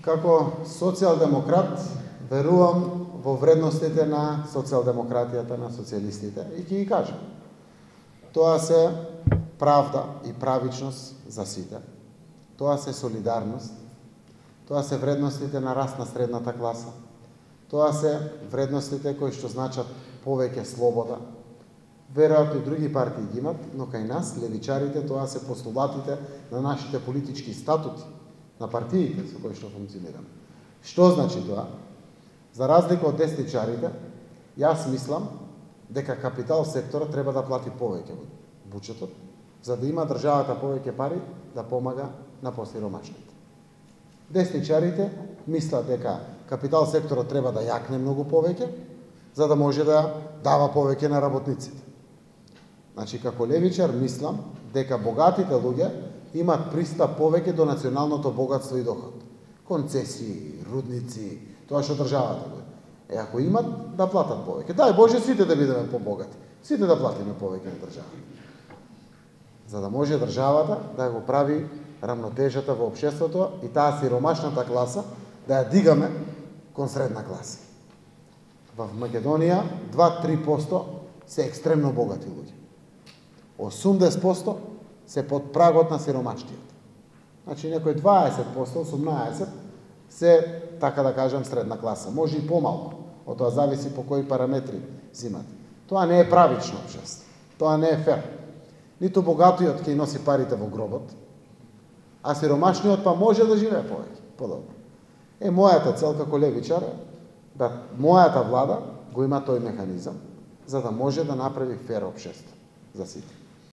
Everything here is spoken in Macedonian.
Како социјалдемократ верувам во вредностите на социјалдемократијата, на социјалистите и ќе ги кажам. Тоа се правда и правичност за сите. Тоа се солидарност. Тоа се вредностите на раст на средната класа. Тоа се вредностите кои што значат повеќе слобода. Веројатно и други партии ги имат, но кај нас, левичарите, тоа се постулатите на нашите политички статути, на партиите со кои што функционираме. Што значи тоа? За разлика од десничарите, јас мислам дека капитал секторот треба да плати повеќе во буџетот, за да има државата повеќе пари да помага на посиромашните. Десничарите мислат дека капитал секторот треба да јакне многу повеќе, за да може да дава повеќе на работниците. Значи, како левичар мислам дека богатите луѓе имат пристап повеќе до националното богатство и доход. Концесии, рудници, тоа што државата го. Ако имат, да платат повеќе. Дај Боже сите да бидеме побогати. Сите да платиме повеќе на државата. За да може државата да го прави рамнотежата во општеството и таа сиромашната класа да ја дигаме кон средна класа. Во Македонија 2-3% се екстремно богати луѓе. 80% се под прагот на сиромаштијата. Значи некој 20%, 18% се, така да кажам, средна класа. Може и помалку, од тоа зависи по кои параметри зимат. Тоа не е правично општество. Тоа не е фер. Ниту богатиот ќе носи парите во гробот, а сиромашниот па може да живее повеќе, подобро. Мојата цел како левичар е да мојата влада го има тој механизам, за да може да направи фер општество за сите.